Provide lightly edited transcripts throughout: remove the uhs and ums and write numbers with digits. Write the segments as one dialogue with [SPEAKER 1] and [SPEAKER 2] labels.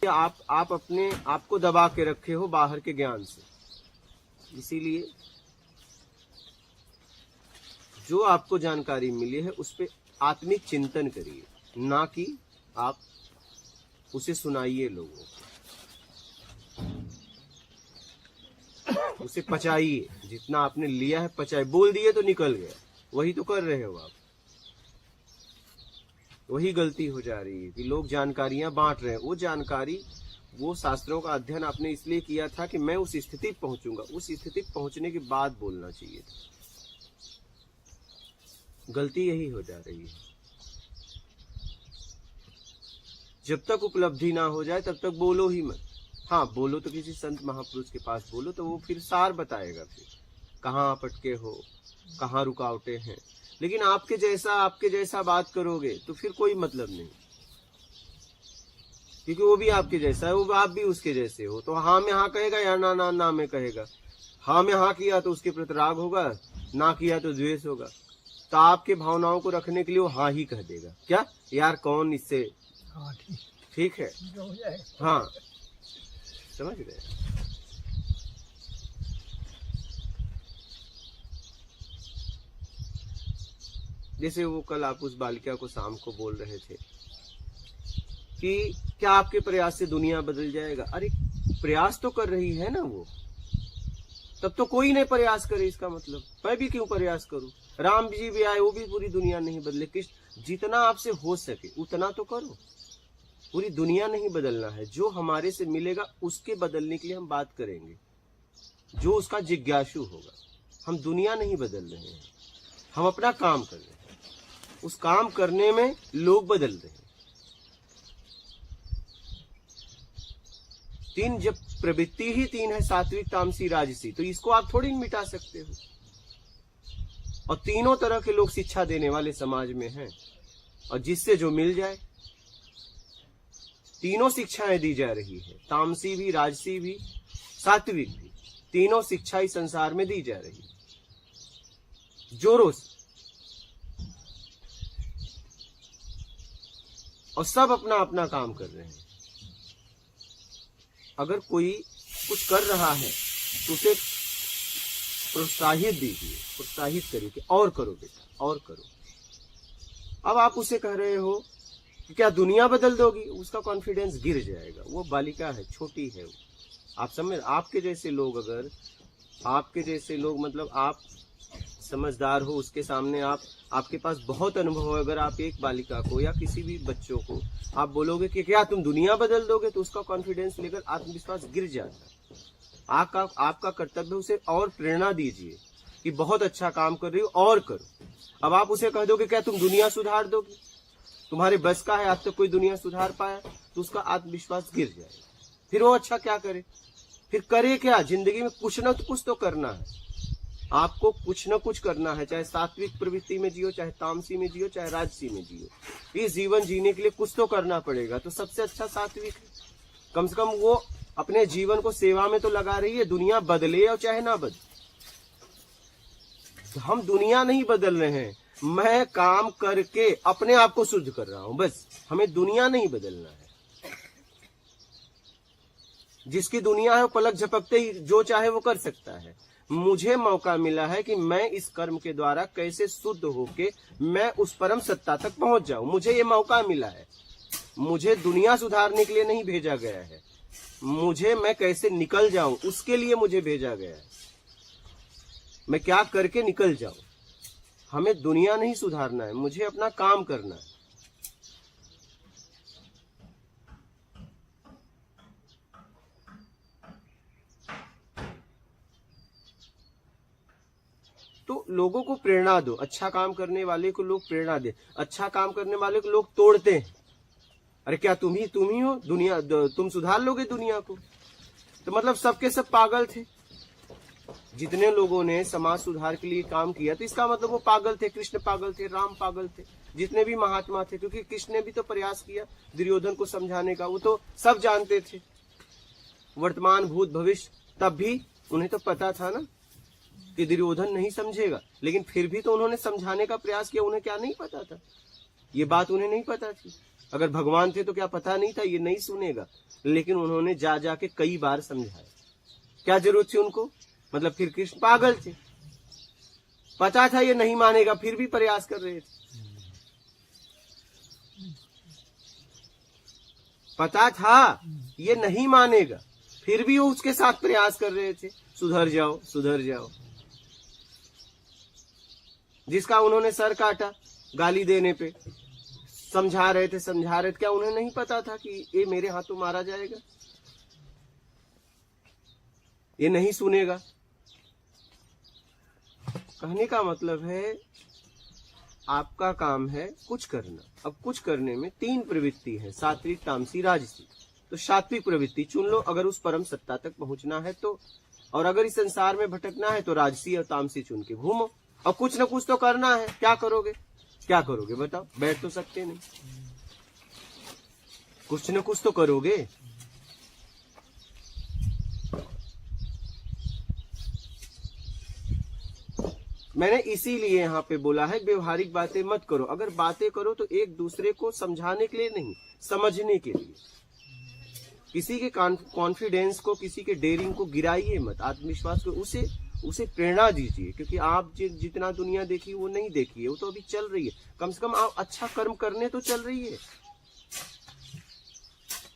[SPEAKER 1] आप अपने आप को दबा के रखे हो बाहर के ज्ञान से, इसीलिए जो आपको जानकारी मिली है उस पे आत्मिक चिंतन करिए, ना कि आप उसे सुनाइए लोगों को, उसे पचाइए। जितना आपने लिया है पचाइए, बोल दिए तो निकल गया, वही तो कर रहे हो आप। वही गलती हो जा रही है कि लोग जानकारियां बांट रहे हैं। वो जानकारी, वो शास्त्रों का अध्ययन आपने इसलिए किया था कि मैं उस स्थिति पर पहुंचूंगा, उस स्थिति पर पहुंचने के बाद बोलना चाहिए था। गलती यही हो जा रही है। जब तक उपलब्धि ना हो जाए तब तक बोलो ही मत। हाँ, बोलो तो किसी संत महापुरुष के पास बोलो, तो वो फिर सार बताएगा, फिर कहाँ आप अटके हो, कहाँ रुकावटें हैं। लेकिन आपके जैसा बात करोगे तो फिर कोई मतलब नहीं, क्योंकि वो भी आपके जैसा है, वो आप भी उसके जैसे हो। तो हाँ में हाँ कहेगा या ना ना ना में कहेगा। हाँ में हाँ किया तो उसके प्रति राग होगा, ना किया तो द्वेष होगा। तो आपके भावनाओं को रखने के लिए वो हाँ ही कह देगा। क्या यार, कौन इससे ठीक है, हाँ, समझ गए। जैसे वो कल आप उस बालिका को शाम को बोल रहे थे कि क्या आपके प्रयास से दुनिया बदल जाएगा। अरे प्रयास तो कर रही है ना वो, तब तो कोई नहीं प्रयास करे, इसका मतलब मैं भी क्यों प्रयास करूं। राम जी भी आए, वो भी पूरी दुनिया नहीं बदले। जितना आपसे हो सके उतना तो करो। पूरी दुनिया नहीं बदलना है, जो हमारे से मिलेगा उसके बदलने के लिए हम बात करेंगे, जो उसका जिज्ञासु होगा। हम दुनिया नहीं बदल रहे हैं, हम अपना काम कर रहे हैं। उस काम करने में लोग बदल रहे हैं। तीन, जब प्रवृत्ति ही तीन है, सात्विक, तामसी, राजसी, तो इसको आप थोड़ी मिटा सकते हो। और तीनों तरह के लोग शिक्षा देने वाले समाज में हैं, और जिससे जो मिल जाए, तीनों शिक्षाएं दी जा रही है। तामसी भी, राजसी भी, सात्विक भी, तीनों शिक्षा इस संसार में दी जा रही है जोरों से। और सब अपना अपना काम कर रहे हैं। अगर कोई कुछ कर रहा है तो उसे प्रोत्साहित दीजिए, प्रोत्साहित करिए कि और करो बेटा, और करो। अब आप उसे कह रहे हो कि क्या दुनिया बदल दोगी, उसका कॉन्फिडेंस गिर जाएगा। वो बालिका है, छोटी है वो। आप समझ, आपके जैसे लोग, अगर आपके जैसे लोग, मतलब आप समझदार हो, उसके सामने आपके पास बहुत अनुभव है, अगर आप एक बालिका को या किसी भी बच्चों को आप बोलोगे कि क्या तुम दुनिया बदल दोगे, तो उसका कॉन्फिडेंस लेकर आत्मविश्वास गिर जाता है। आपका कर्तव्य उसे और प्रेरणा दीजिए कि बहुत अच्छा काम कर रही हो, और करो। अब आप उसे कह दोगे क्या तुम दुनिया सुधार दोगे, तुम्हारे बस का है, आज तक कोई दुनिया सुधार पाया, तो उसका आत्मविश्वास गिर जाएगा। फिर वो अच्छा क्या करे, फिर करे क्या। जिंदगी में कुछ न कुछ तो करना है, आपको कुछ न कुछ करना है। चाहे सात्विक प्रवृत्ति में जियो, चाहे तामसी में जियो, चाहे राजसी में जियो। इस जीवन जीने के लिए कुछ तो करना पड़ेगा। तो सबसे अच्छा सात्विक है। कम से कम वो अपने जीवन को सेवा में तो लगा रही है, दुनिया बदले और चाहे ना बदले। तो हम दुनिया नहीं बदल रहे हैं, मैं काम करके अपने आप को शुद्ध कर रहा हूं, बस। हमें दुनिया नहीं बदलना है। जिसकी दुनिया है वो पलक झपकते ही जो चाहे वो कर सकता है। मुझे मौका मिला है कि मैं इस कर्म के द्वारा कैसे शुद्ध होके मैं उस परम सत्ता तक पहुंच जाऊं। मुझे ये मौका मिला है। मुझे दुनिया सुधारने के लिए नहीं भेजा गया है, मैं कैसे निकल जाऊं उसके लिए मुझे भेजा गया है। मैं क्या करके निकल जाऊं। हमें दुनिया नहीं सुधारना है, मुझे अपना काम करना है। तो लोगों को प्रेरणा दो, अच्छा काम करने वाले को लोग प्रेरणा दे। अच्छा काम करने वाले को लोग तोड़ते हैं। अरे क्या तुम ही हो दुनिया, तुम सुधार लोगे दुनिया को। तो मतलब सबके सब पागल थे। जितने लोगों ने समाज सुधार के लिए काम किया, तो इसका मतलब वो पागल थे। कृष्ण पागल थे, राम पागल थे, जितने भी महात्मा थे। क्योंकि कृष्ण ने भी तो प्रयास किया दुर्योधन को समझाने का। वो तो सब जानते थे, वर्तमान भूत भविष्य। तब भी उन्हें तो पता था ना कि दुर्योधन नहीं समझेगा, लेकिन फिर भी तो उन्होंने समझाने का प्रयास किया। उन्हें क्या नहीं पता था, ये बात उन्हें नहीं पता थी। अगर भगवान थे तो क्या पता नहीं था ये नहीं सुनेगा, लेकिन उन्होंने जा जाके कई बार समझाया। क्या जरूरत थी उनको, मतलब फिर कृष्ण पागल थे, पता था ये नहीं मानेगा, फिर भी प्रयास कर रहे थे। पता था ये नहीं मानेगा, फिर भी वो उसके साथ प्रयास कर रहे थे, सुधर जाओ सुधर जाओ। जिसका उन्होंने सर काटा गाली देने पे, समझा रहे थे क्या उन्हें नहीं पता था कि ये मेरे हाथों मारा जाएगा, ये नहीं सुनेगा। कहने का मतलब है आपका काम है कुछ करना। अब कुछ करने में 3 प्रवृत्ति है, सात्विक, तामसी, राजसी। तो सात्विक प्रवृत्ति चुन लो अगर उस परम सत्ता तक पहुंचना है तो, और अगर इस संसार में भटकना है तो राजसी और तामसी चुन के घूमो। और कुछ न कुछ तो करना है, क्या करोगे, क्या करोगे बताओ, बैठ तो सकते नहीं, कुछ न कुछ तो करोगे। मैंने इसीलिए यहाँ पे बोला है व्यवहारिक बातें मत करो। अगर बातें करो तो एक दूसरे को समझाने के लिए नहीं, समझने के लिए। किसी के कॉन्फिडेंस को, किसी के डेयरिंग को गिराइए मत, आत्मविश्वास को, उसे प्रेरणा दीजिए। क्योंकि आप जितना दुनिया देखी वो नहीं देखी है, वो तो अभी चल रही है। कम से कम आप अच्छा कर्म करने तो चल रही है।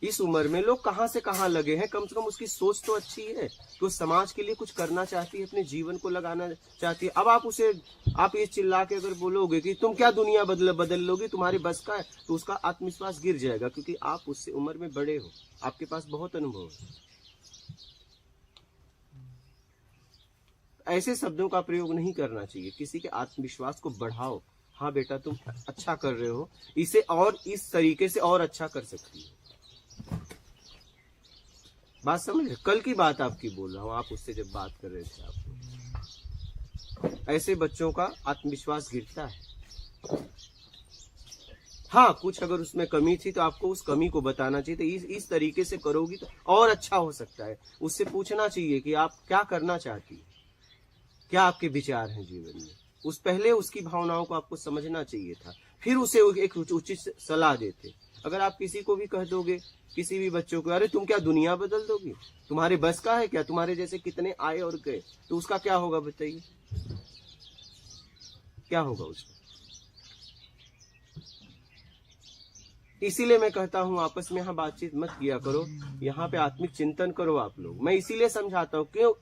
[SPEAKER 1] इस उम्र में लोग कहां से कहां लगे हैं, कम से कम उसकी सोच तो अच्छी है कि वो समाज के लिए कुछ करना चाहती है, अपने जीवन को लगाना चाहती है। अब आप ये चिल्ला के अगर बोलोगे कि तुम क्या दुनिया बदल लोगे, तुम्हारे बस का है, तो उसका आत्मविश्वास गिर जाएगा। क्योंकि आप उससे उम्र में बड़े हो, आपके पास बहुत अनुभव है। ऐसे शब्दों का प्रयोग नहीं करना चाहिए। किसी के आत्मविश्वास को बढ़ाओ, हाँ बेटा तुम अच्छा कर रहे हो, इसे और इस तरीके से और अच्छा कर सकती हो। बात समझ रहे? कल की बात आपकी बोल रहा हूं, आप उससे जब बात कर रहे थे, आप ऐसे बच्चों का आत्मविश्वास गिरता है। हाँ, कुछ अगर उसमें कमी थी तो आपको उस कमी को बताना चाहिए। तो इस तरीके से करोगी तो और अच्छा हो सकता है। उससे पूछना चाहिए कि आप क्या करना चाहती है, क्या आपके विचार हैं जीवन में। पहले उसकी भावनाओं को आपको समझना चाहिए था, फिर उसे एक उचित सलाह देते। अगर आप किसी को भी कह दोगे, किसी भी बच्चों को, अरे तुम क्या दुनिया बदल दोगी, तुम्हारे बस का है क्या, तुम्हारे जैसे कितने आए और गए, तो उसका क्या होगा बताइए, क्या होगा उसका। इसीलिए मैं कहता हूं आपस में यहाँ बातचीत मत किया करो, यहाँ पे आत्मिक चिंतन करो आप लोग। मैं इसीलिए समझाता हूँ, क्यों,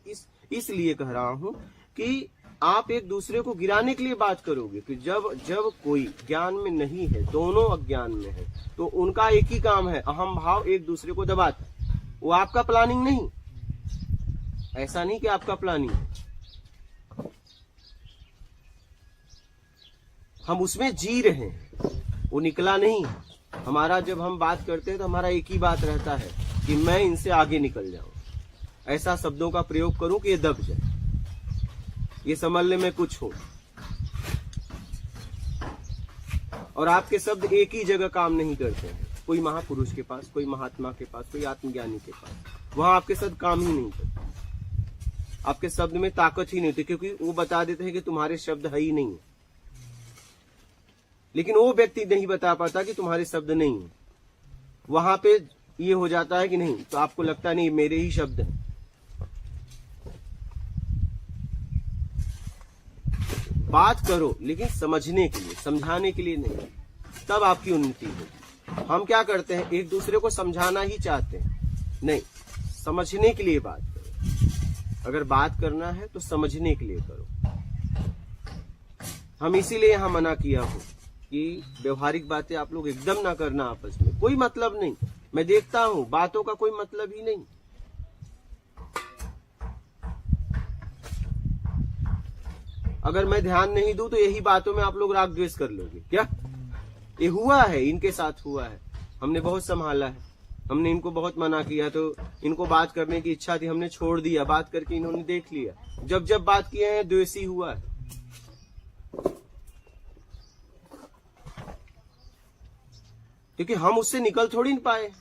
[SPEAKER 1] इसलिए कह रहा हूं कि आप एक दूसरे को गिराने के लिए बात करोगे। कि जब कोई ज्ञान में नहीं है, दोनों अज्ञान में है, तो उनका एक ही काम है, अहम भाव एक दूसरे को दबाता। वो आपका प्लानिंग नहीं, ऐसा नहीं कि आपका प्लानिंग, हम उसमें जी रहे हैं, वो निकला नहीं। हमारा जब हम बात करते हैं तो हमारा एक ही बात रहता है कि मैं इनसे आगे निकल जाऊं, ऐसा शब्दों का प्रयोग करूं कि ये दब जाए, ये संभलने में कुछ हो। और आपके शब्द एक ही जगह काम नहीं करते हैं, कोई महापुरुष के पास, कोई महात्मा के पास, कोई आत्मज्ञानी के पास, वहां आपके शब्द काम ही नहीं करते। आपके शब्द में ताकत ही नहीं होती, क्योंकि वो बता देते हैं कि तुम्हारे शब्द है ही नहीं है। लेकिन वो व्यक्ति नहीं बता पाता कि तुम्हारे शब्द नहीं है। वहां पे ये हो जाता है कि नहीं, तो आपको लगता नहीं मेरे ही शब्द हैं। बात करो लेकिन समझने के लिए, समझाने के लिए नहीं, तब आपकी उन्नति होगी। हम क्या करते हैं, एक दूसरे को समझाना ही चाहते हैं, नहीं, समझने के लिए बात करो। अगर बात करना है तो समझने के लिए करो। हम इसीलिए यहां मना किया हो कि व्यवहारिक बातें आप लोग एकदम ना करना आपस में, कोई मतलब नहीं। मैं देखता हूं बातों का कोई मतलब ही नहीं। अगर मैं ध्यान नहीं दूं तो यही बातों में आप लोग राग द्वेष कर लोगे क्या। ये हुआ है, इनके साथ हुआ है। हमने बहुत संभाला है, हमने इनको बहुत मना किया, तो इनको बात करने की इच्छा थी, हमने छोड़ दिया। बात करके इन्होंने देख लिया, जब बात किए हैं द्वेषी हुआ है। क्योंकि हम उससे निकल थोड़ी नहीं पाए,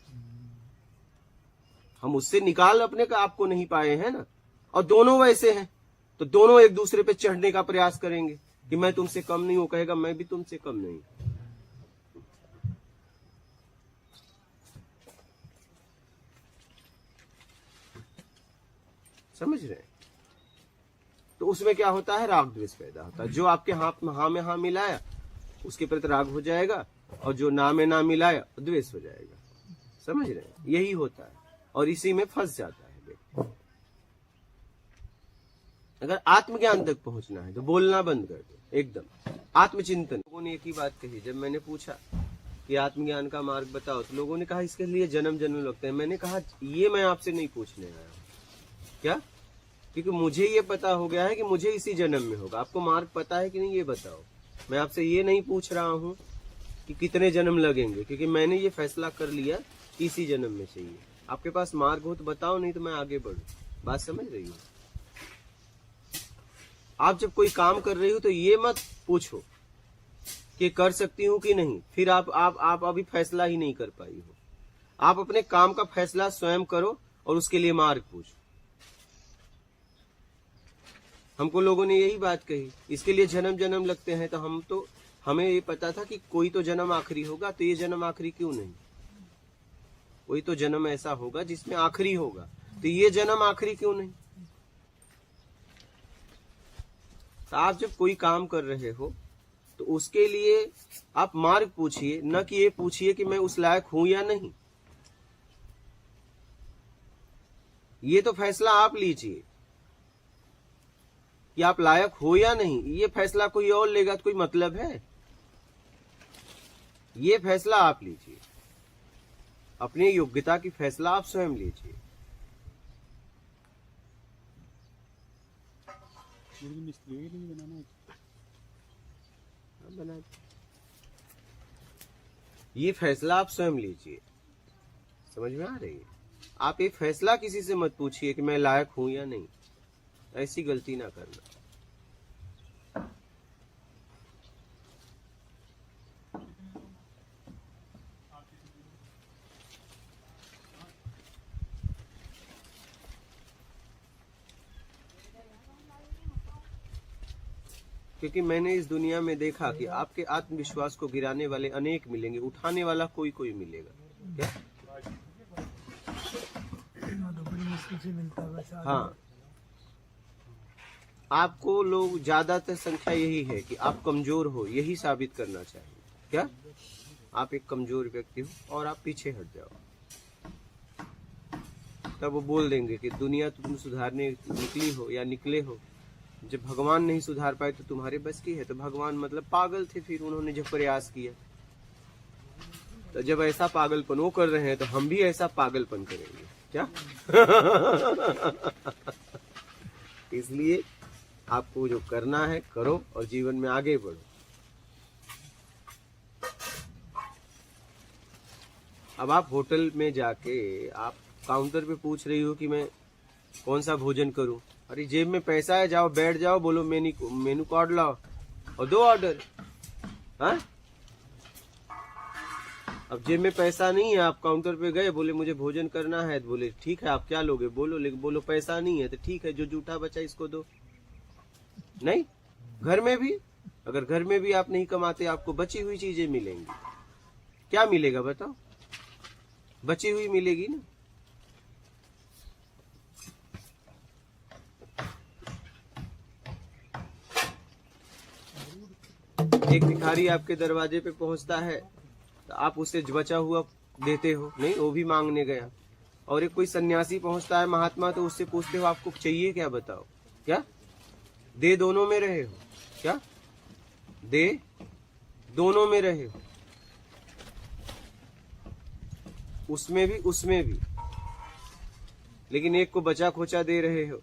[SPEAKER 1] हम उससे निकाल अपने का आपको नहीं पाए हैं ना। और दोनों वैसे हैं तो दोनों एक दूसरे पे चढ़ने का प्रयास करेंगे कि मैं तुमसे कम नहीं हूं, कहेगा मैं भी तुमसे कम नहीं। समझ रहे हैं? तो उसमें क्या होता है, राग द्वेष पैदा होता है। जो आपके हाथ में हाँ मिलाया उसके प्रति राग हो जाएगा, और जो ना में ना मिलाया द्वेष हो जाएगा। समझ रहे हैं? यही होता है, और इसी में फंस जाता है व्यक्ति। अगर आत्मज्ञान तक पहुंचना है तो बोलना बंद कर दो, एकदम आत्मचिंतन। लोगों ने एक ही बात कही, जब मैंने पूछा कि आत्मज्ञान का मार्ग बताओ तो लोगों ने कहा इसके लिए जन्म जन्म लगते हैं। मैंने कहा ये मैं आपसे नहीं पूछने आया हूं। क्या? क्योंकि मुझे ये पता हो गया है कि मुझे इसी जन्म में होगा। आपको मार्ग पता है कि नहीं, ये बताओ। मैं आपसे ये नहीं पूछ रहा हूँ कि कितने जन्म लगेंगे, क्योंकि मैंने ये फैसला कर लिया कि इसी जन्म में चाहिए। आपके पास मार्ग हो तो बताओ, नहीं तो मैं आगे बढ़ूं। बात समझ रही हो? आप जब कोई काम कर रही हो तो ये मत पूछो कि कर सकती हूँ कि नहीं, फिर आप अभी फैसला ही नहीं कर पाई हो। आप अपने काम का फैसला स्वयं करो और उसके लिए मार्ग पूछो। हमको लोगों ने यही बात कही, इसके लिए जन्म जन्म लगते हैं। तो हमें ये पता था कि कोई तो जन्म आखिरी होगा, तो ये जन्म आखिरी क्यों नहीं? कोई तो जन्म ऐसा होगा जिसमें आखिरी होगा, तो ये जन्म आखिरी क्यों नहीं? तो आप जब कोई काम कर रहे हो तो उसके लिए आप मार्ग पूछिए, न कि ये पूछिए कि मैं उस लायक हूं या नहीं। ये तो फैसला आप लीजिए कि आप लायक हो या नहीं। ये फैसला कोई और लेगा तो कोई मतलब है? ये फैसला आप लीजिए, अपनी योग्यता की फैसला आप स्वयं लीजिए। बना ये फैसला आप स्वयं लीजिए। समझ में आ रही है? आप ये फैसला किसी से मत पूछिए कि मैं लायक हूं या नहीं। ऐसी गलती ना करना। क्योंकि मैंने इस दुनिया में देखा कि आपके आत्मविश्वास को गिराने वाले अनेक मिलेंगे, उठाने वाला कोई कोई मिलेगा। क्या? हाँ, आपको लोग ज्यादातर संख्या यही है कि आप कमजोर हो, यही साबित करना चाहिए। क्या? आप एक कमजोर व्यक्ति हो और आप पीछे हट जाओ, तब वो बोल देंगे कि दुनिया तुम सुधारने निकली हो या निकले हो। जब भगवान नहीं सुधार पाए तो तुम्हारे बस की है। तो भगवान मतलब पागल थे, फिर उन्होंने जब प्रयास किया। तो जब ऐसा पागलपन वो कर रहे हैं तो हम भी ऐसा पागलपन करेंगे। क्या? इसलिए आपको जो करना है करो और जीवन में आगे बढ़ो। अब आप होटल में जाके आप काउंटर पे पूछ रही हो कि मैं कौन सा भोजन करूं। अरे जेब में पैसा है, जाओ बैठ जाओ, बोलो मेनू कार्ड लाओ और दो ऑर्डर। हाँ? अब जेब में पैसा नहीं है, आप काउंटर पे गए, बोले मुझे भोजन करना है, तो बोले ठीक है आप क्या लोगे बोलो, लेकिन बोलो पैसा नहीं है तो ठीक है जो जूठा बचा इसको दो। नहीं, घर में भी अगर घर में भी आप नहीं कमाते, आपको बची हुई चीजें मिलेंगी। क्या मिलेगा बताओ? बची हुई मिलेगी ना। एक भिखारी आपके दरवाजे पे पहुंचता है तो आप उसे बचा हुआ देते हो, नहीं वो भी मांगने गया। और एक कोई सन्यासी पहुंचता है महात्मा, तो उससे पूछते हो आपको चाहिए क्या, बताओ। क्या? दे दोनों में रहे हो। क्या? दे दोनों में रहे हो, उसमें भी। लेकिन एक को बचा खोचा दे रहे हो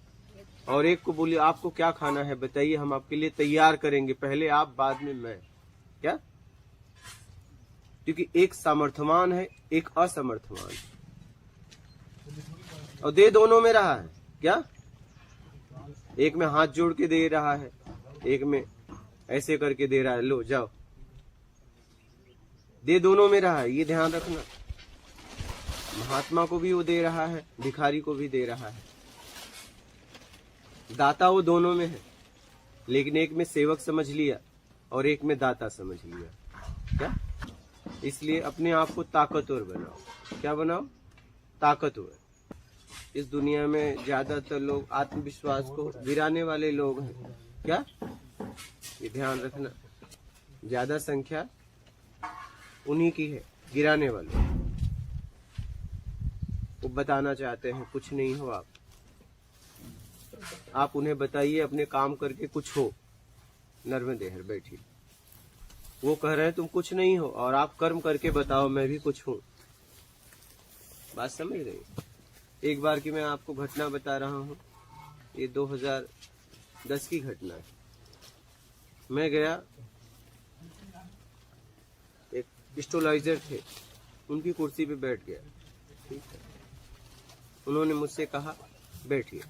[SPEAKER 1] और एक को बोलिए आपको क्या खाना है बताइए, हम आपके लिए तैयार करेंगे, पहले आप बाद में मैं। क्या? क्योंकि एक सामर्थ्यवान है, एक असमर्थवान, और दे दोनों में रहा है। क्या? एक में हाथ जोड़ के दे रहा है, एक में ऐसे करके दे रहा है, लो जाओ। दे दोनों में रहा है, ये ध्यान रखना। महात्मा को भी वो दे रहा है, भिखारी को भी दे रहा है। दाता वो दोनों में है, लेकिन एक में सेवक समझ लिया और एक में दाता समझ लिया। क्या? इसलिए अपने आप को ताकतवर बनाओ। क्या बनाओ? ताकतवर। इस दुनिया में ज्यादातर लोग आत्मविश्वास को गिराने वाले लोग हैं। क्या? ये ध्यान रखना, ज्यादा संख्या उन्हीं की है, गिराने वाले। वो बताना चाहते हैं कुछ नहीं हो आप उन्हें बताइए अपने काम करके कुछ हो। नर्मदेहर बैठी, वो कह रहे हैं तुम कुछ नहीं हो और आप कर्म करके बताओ मैं भी कुछ हूं। बात समझ रही? एक बार की मैं आपको घटना बता रहा हूं, ये 2010 की घटना है। मैं गया, एक एस्ट्रोलॉजर थे, उनकी कुर्सी पे बैठ गया। ठीक है, उन्होंने मुझसे कहा बैठिए।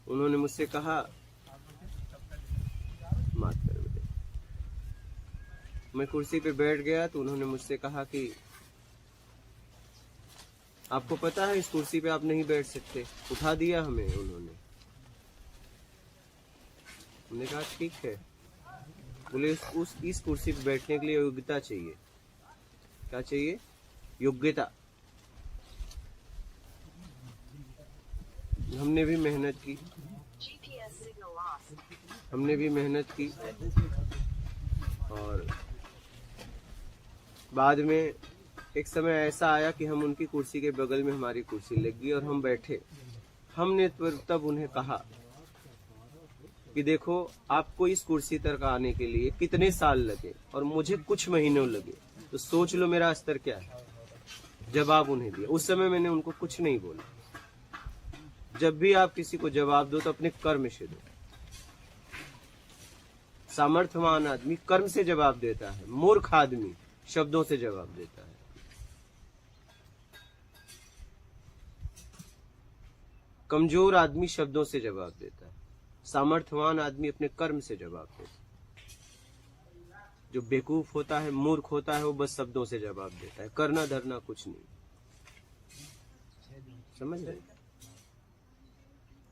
[SPEAKER 1] उन्होंने मुझसे कहा माफ कर बेटे। मैं कुर्सी पे बैठ गया तो उन्होंने मुझसे कहा कि आपको पता है इस कुर्सी पे आप नहीं बैठ सकते। उठा दिया हमें उन्होंने। हमने कहा ठीक है। बोले इस कुर्सी पे बैठने के लिए योग्यता चाहिए। क्या चाहिए? योग्यता। हमने भी मेहनत की, हमने भी मेहनत की और बाद में एक समय ऐसा आया कि हम उनकी कुर्सी के बगल में हमारी कुर्सी लगी और हम बैठे। हमने तब उन्हें कहा कि देखो आपको इस कुर्सी तक आने के लिए कितने साल लगे और मुझे कुछ महीनों लगे, तो सोच लो मेरा स्तर क्या है। जवाब उन्हें दिया। उस समय मैंने उनको कुछ नहीं बोला। जब भी आप किसी को जवाब दो तो अपने कर्म से दो। सामर्थ्यवान आदमी कर्म से जवाब देता है, मूर्ख आदमी शब्दों से जवाब देता है। कमजोर आदमी शब्दों से जवाब देता है, सामर्थ्यवान आदमी अपने कर्म से जवाब देता है। जो बेवकूफ होता है, मूर्ख होता है, वो बस शब्दों से जवाब देता है, करना धरना कुछ नहीं। समझ रहे?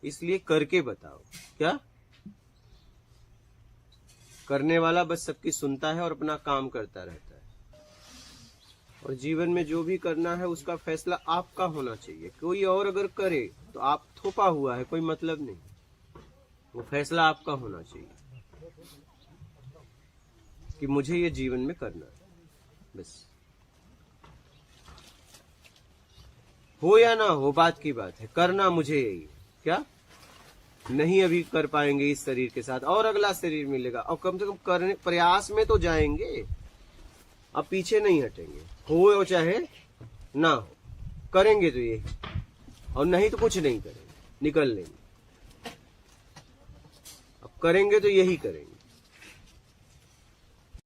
[SPEAKER 1] इसलिए करके बताओ। क्या? करने वाला बस सबकी सुनता है और अपना काम करता रहता है। और जीवन में जो भी करना है उसका फैसला आपका होना चाहिए। कोई और अगर करे तो आप थोपा हुआ है, कोई मतलब नहीं। वो फैसला आपका होना चाहिए कि मुझे ये जीवन में करना है। बस हो या ना हो बात की बात है, करना मुझे यही है। क्या? नहीं अभी कर पाएंगे इस शरीर के साथ, और अगला शरीर मिलेगा और कम से कम करने प्रयास में तो जाएंगे। अब पीछे नहीं हटेंगे, हो चाहे ना हो, करेंगे तो यही, और नहीं तो कुछ नहीं करेंगे, निकल लेंगे। अब करेंगे तो यही करेंगे।